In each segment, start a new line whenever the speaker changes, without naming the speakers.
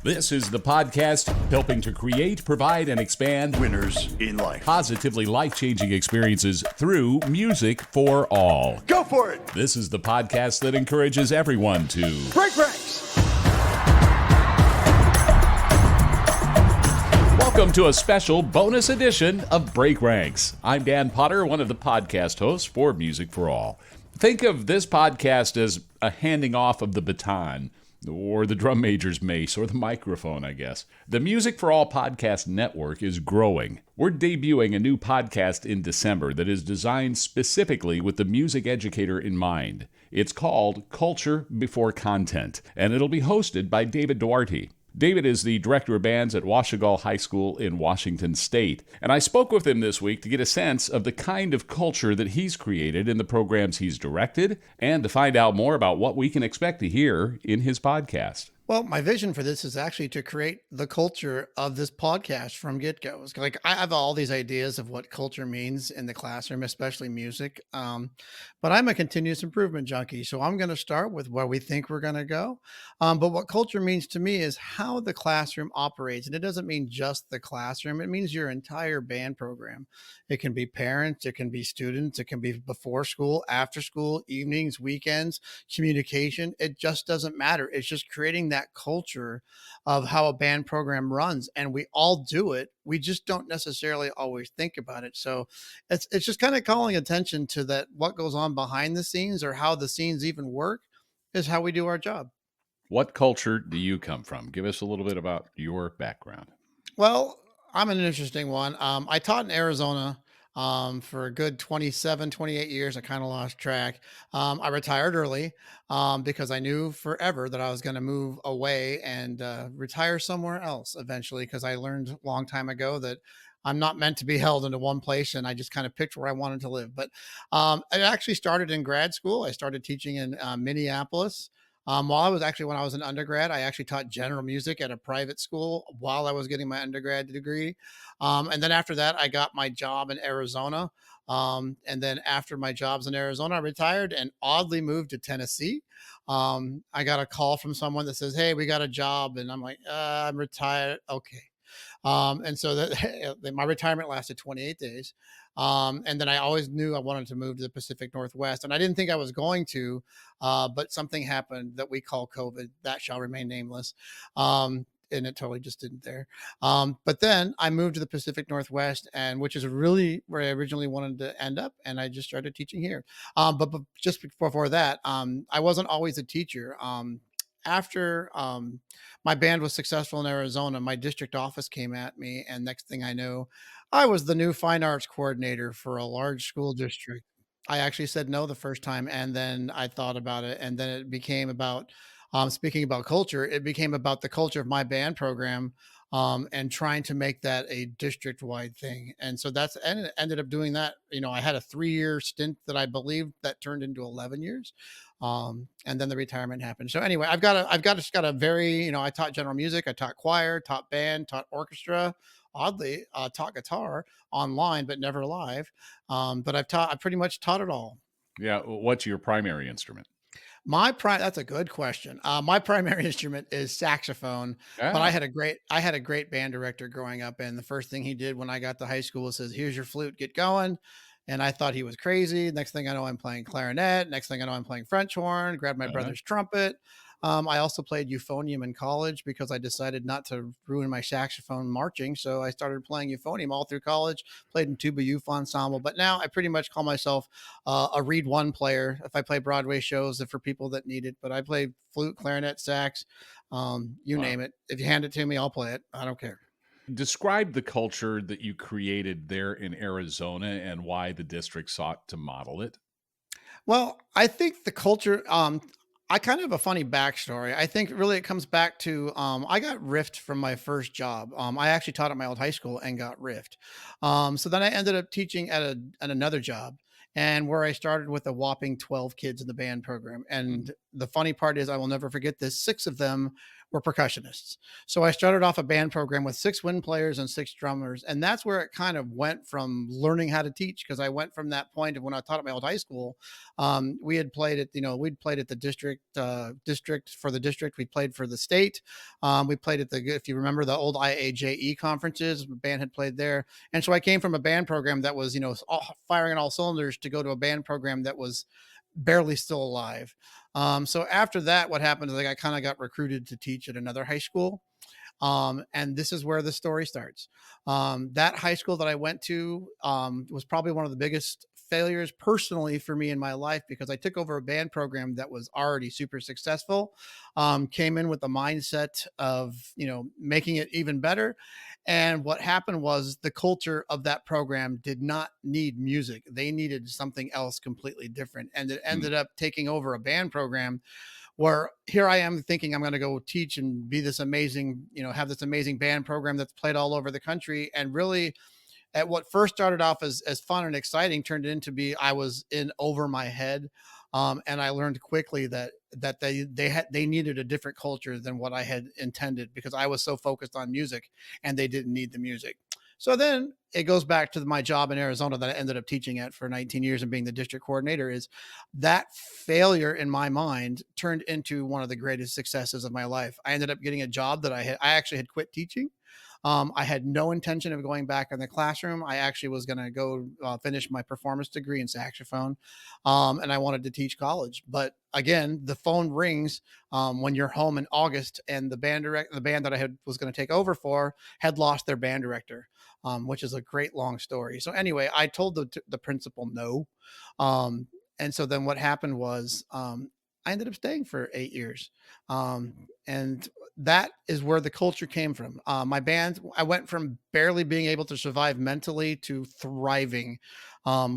This is the podcast helping to create, provide, and expand
Winners in life.
positively life-changing experiences through music for all.
Go for it!
This is the podcast that encourages everyone to
Break ranks!
Welcome to a special bonus edition of Break Ranks. I'm Dan Potter, one of the podcast hosts for Music for All. Think of this podcast as a handing off of the baton, or the drum major's mace, or the microphone, I guess. The Music for All podcast network is growing. We're debuting a new podcast in December that is designed specifically with the music educator in mind. It's called Culture Before Content, and it'll be hosted by David Duarte. David is the director of bands at Washougal High School in Washington State, and I spoke with him this week to get a sense of the kind of culture that he's created in the programs he's directed, and to find out more about what we can expect to hear in his podcast.
Well, my vision for this is actually to create the culture of this podcast from get-go. It's like I have all these ideas of what culture means in the classroom, especially music. But I'm a continuous improvement junkie. So I'm going to start with where we think we're going to go. But what culture means to me is how the classroom operates. And it doesn't mean just the classroom. It means your entire band program. It can be parents, it can be students, it can be before school, after school, evenings, weekends, communication. It just doesn't matter. It's just creating that culture of how a band program runs, and we all do it. We just don't necessarily always think about it. So it's just kind of calling attention to that. What goes on behind the scenes, or how the scenes even work, is how we do our job.
What culture do you come from? Give us a little bit about your background.
Well, I'm an interesting one. I taught in Arizona for a good 27, 28 years. I kind of lost track. I retired early because I knew forever that I was going to move away and retire somewhere else eventually, because I learned a long time ago that I'm not meant to be held into one place, and I just kind of picked where I wanted to live. But it actually started in grad school. I started teaching in Minneapolis. When I was an undergrad, I actually taught general music at a private school while I was getting my undergrad degree. And then after that, I got my job in Arizona. And then after my jobs in Arizona, I retired and oddly moved to Tennessee. I got a call from someone that says, "Hey, we got a job." And I'm like, "I'm retired." Okay. And so that my retirement lasted 28 days. And then I always knew I wanted to move to the Pacific Northwest, and I didn't think I was going to, but something happened that we call COVID, that shall remain nameless. And it totally just didn't there. But then I moved to the Pacific Northwest, and which is really where I originally wanted to end up. And I just started teaching here. But just before that, I wasn't always a teacher. After my band was successful in Arizona, my district office came at me, and next thing I know, I was the new fine arts coordinator for a large school district. I actually said no the first time, and then I thought about it, and then it became about speaking about culture. It became about the culture of my band program, and trying to make that a district-wide thing. And so that's and ended up doing that. I had a 3-year stint that I believed that turned into 11 years. And then the retirement happened. So anyway, just got a very, I taught general music, I taught choir, taught band, taught orchestra, oddly, taught guitar online, but never live. But I pretty much taught it all.
Yeah, what's your primary instrument?
That's a good question. My primary instrument is saxophone, but
Ah,
I had a great band director growing up, and the first thing he did when I got to high school says, "Here's your flute, get going." And I thought he was crazy. Next thing I know, I'm playing clarinet. Next thing I know, I'm playing French horn, grabbed my
uh-huh.
brother's trumpet. I also played euphonium in college because I decided not to ruin my saxophone marching. So I started playing euphonium all through college, played in tuba youth ensemble. But now I pretty much call myself a reed one player if I play Broadway shows for people that need it. But I play flute, clarinet, sax, you
Wow.
name it. If you hand it to me, I'll play it. I don't care.
Describe the culture that you created there in Arizona and why the district sought to model it.
Well, I think the culture, I kind of have a funny backstory. I think really it comes back to I got riffed from my first job. I actually taught at my old high school and got riffed. So then I ended up teaching at another job, and where I started with a whopping 12 kids in the band program.
Mhm.
And the funny part is, I will never forget this. 6 of them were percussionists. So I started off a band program with 6 wind players and 6 drummers. And that's where it kind of went from learning how to teach. Cause I went from that point of when I taught at my old high school. We had played at, we'd played at the district for the district. We played for the state. We played at if you remember the old IAJE conferences, the band had played there. And so I came from a band program that was, firing on all cylinders to go to a band program that was barely still alive. So after that, what happened is like I kind of got recruited to teach at another high school. And this is where the story starts. That high school that I went to was probably one of the biggest failures personally for me in my life because I took over a band program that was already super successful, came in with the mindset of, making it even better. And what happened was the culture of that program did not need music. They needed something else completely different. And it
Hmm.
ended up taking over a band program where here I am thinking I'm going to go teach and be this amazing, have this amazing band program that's played all over the country. And really, at what first started off as fun and exciting turned into be I was in over my head. And I learned quickly that they needed a different culture than what I had intended because I was so focused on music and they didn't need the music. So then it goes back to my job in Arizona that I ended up teaching at for 19 years and being the district coordinator is that failure in my mind turned into one of the greatest successes of my life. I ended up getting a job that I actually had quit teaching. I had no intention of going back in the classroom. I actually was going to go finish my performance degree in saxophone, and I wanted to teach college. But again, the phone rings when you're home in August, and the band that I had was going to take over for, had lost their band director, which is a great long story. So anyway, I told the principal no, and so then what happened was I ended up staying for 8 years. And that is where the culture came from. My band, I went from barely being able to survive mentally to thriving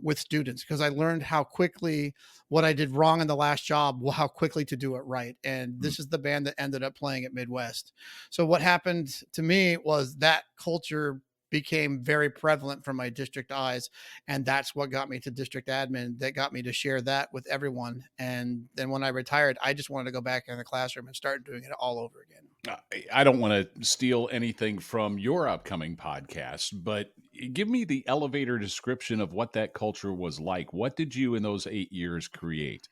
with students because I learned how quickly what I did wrong in the last job, how quickly to do it right. And
Hmm.
this is the band that ended up playing at Midwest. So what happened to me was that culture became very prevalent from my district eyes, and that's what got me to district admin, that got me to share that with everyone. And then when I retired, I just wanted to go back in the classroom and start doing it all over again.
I don't want to steal anything from your upcoming podcast, but give me the elevator description of what that culture was like. What did you in those 8 years create?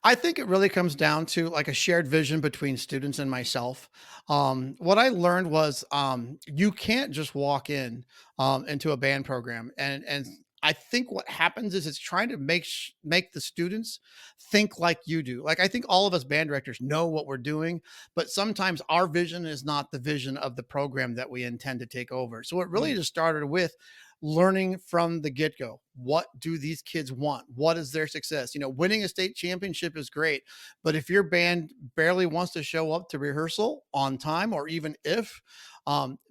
I think it really comes down to like a shared vision between students and myself. What I learned was you can't just walk in into a band program, and I think what happens is it's trying to make the students think like you do. Like I think all of us band directors know what we're doing, but sometimes our vision is not the vision of the program that we intend to take over. So it really
Mm.
just started with learning from the get go. What do these kids want? What is their success? Winning a state championship is great, but if your band barely wants to show up to rehearsal on time, or even if,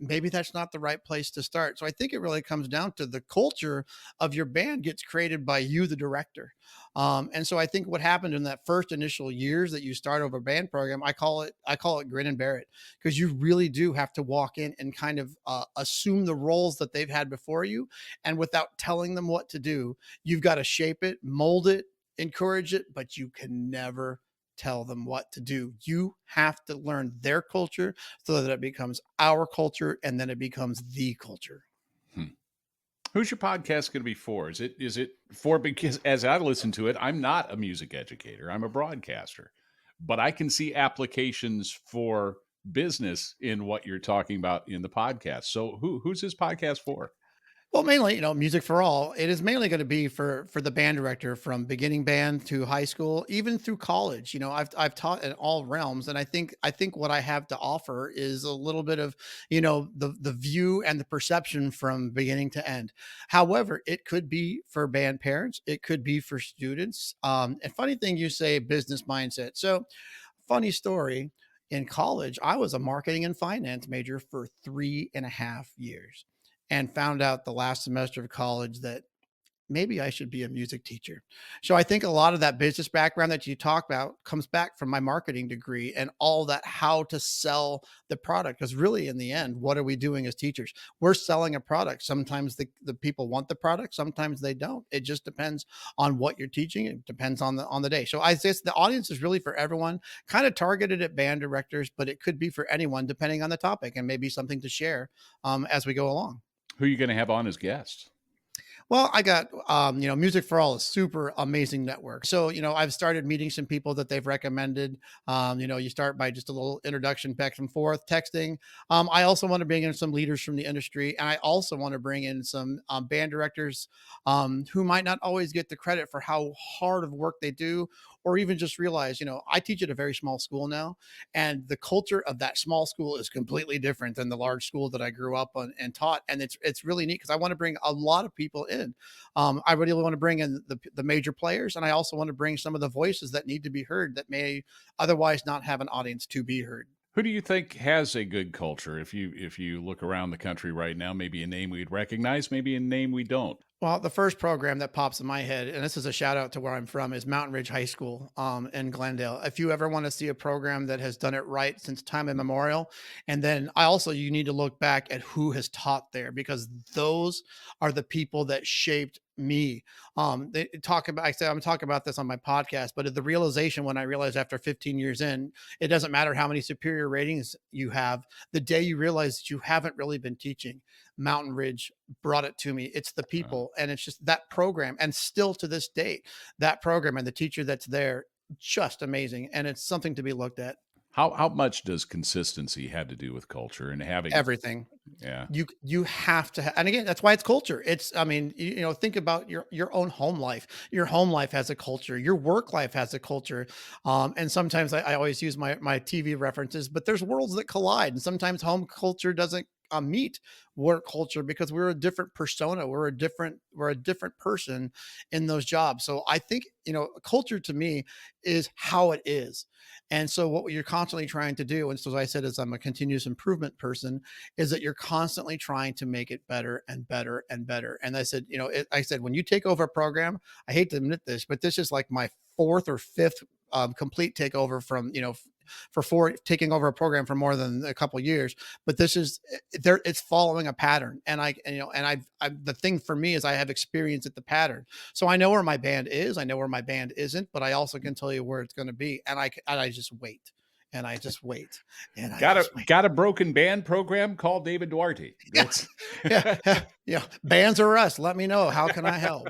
maybe that's not the right place to start. So I think it really comes down to the culture of your band gets created by you, the director. And so I think what happened in that first initial years that you start over a band program, I call it grin and bear it, because you really do have to walk in and kind of assume the roles that they've had before you. And without telling them what to do, you've got to shape it, mold it, encourage it, but you can never tell them what to do. You have to learn their culture so that it becomes our culture and then it becomes the culture.
Hmm. Who's your podcast going to be for? Is it for, because as I listen to it, I'm not a music educator. I'm a broadcaster. But I can see applications for business in what you're talking about in the podcast. So who's this podcast for?
Well, mainly, music for all. It is mainly going to be for the band director from beginning band to high school, even through college. I've taught in all realms, and I think what I have to offer is a little bit of the view and the perception from beginning to end. However, it could be for band parents, it could be for students. And funny thing, you say business mindset. So funny story. In college, I was a marketing and finance major for 3.5 years and found out the last semester of college that maybe I should be a music teacher. So I think a lot of that business background that you talk about comes back from my marketing degree and all that, how to sell the product. Because really, in the end, what are we doing as teachers? We're selling a product. Sometimes the people want the product, sometimes they don't. It just depends on what you're teaching. It depends on the day. So I say the audience is really for everyone, kind of targeted at band directors, but it could be for anyone depending on the topic and maybe something to share as we go along.
Who are you going to have on as guests?
Well, I got, Music for All is super amazing network. So, I've started meeting some people that they've recommended. You start by just a little introduction back and forth, texting. I also want to bring in some leaders from the industry. And I also want to bring in some band directors who might not always get the credit for how hard of work they do, or even just realize, I teach at a very small school now, and the culture of that small school is completely different than the large school that I grew up on and taught. And it's really neat because I want to bring a lot of people in. I really want to bring in the major players, and I also want to bring some of the voices that need to be heard that may otherwise not have an audience to be heard.
Who do you think has a good culture? If you look around the country right now, maybe a name we'd recognize, maybe a name we don't.
Well, the first program that pops in my head, and this is a shout out to where I'm from, is Mountain Ridge High School in Glendale. If you ever want to see a program that has done it right since time immemorial, and then you need to look back at who has taught there, because those are the people that shaped me. They talk about, I said, I'm talking about this on my podcast, but the realization when I realized after 15 years in, it doesn't matter how many superior ratings you have, the day you realize that you haven't really been teaching. Mountain Ridge brought it to me. It's the people, and it's just that program. And still to this date, that program and the teacher that's there, just amazing. And it's something to be looked at.
How much does consistency have to do with culture and having
Everything.
Yeah.
You have to and again, that's why it's culture. It's, I mean, think about your own home life. Your home life has a culture, your work life has a culture. And sometimes I always use my TV references, but there's worlds that collide, and sometimes home culture doesn't meet work culture because we're a different persona, we're a different person in those jobs. So I think culture to me is how it is. And so what you're constantly trying to do, and so as I said, as I'm a continuous improvement person, is that you're constantly trying to make it better and better and better. And I said, I said, when you take over a program, I hate to admit this, but this is like my fourth or fifth complete takeover from, taking over a program for more than a couple of years. But this is there, it's following a pattern. And the thing for me is I have experience at the pattern. So I know where my band is, I know where my band isn't, but I also can tell you where it's going to be. And I just wait. And I just wait. And
Got a broken band program? Call David Duarte.
Yeah. Bands or us. Let me know. How can I help?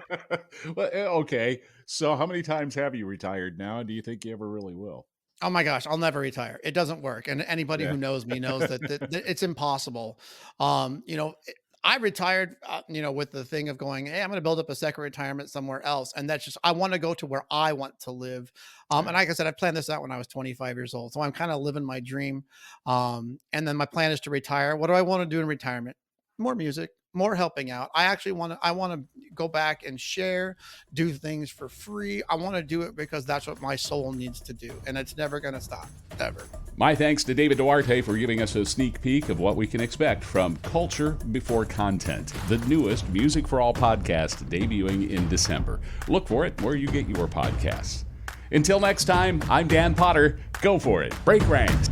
Well, okay. So how many times have you retired now? And do you think you ever really will?
Oh my gosh, I'll never retire. It doesn't work. And anybody
Yeah.
who knows me knows that it's impossible. I retired, with the thing of going, hey, I'm going to build up a second retirement somewhere else. And that's just, I want to go to where I want to live. And like I said, I planned this out when I was 25 years old. So I'm kind of living my dream. And then my plan is to retire. What do I want to do in retirement? More music, more helping out. I want to go back and share, do things for free. I want to do it because that's what my soul needs to do. And it's never going to stop, ever.
My thanks to David Duarte for giving us a sneak peek of what we can expect from Culture Before Content, the newest Music for All podcast debuting in December. Look for it where you get your podcasts. Until next time, I'm Dan Potter. Go for it. Break ranks.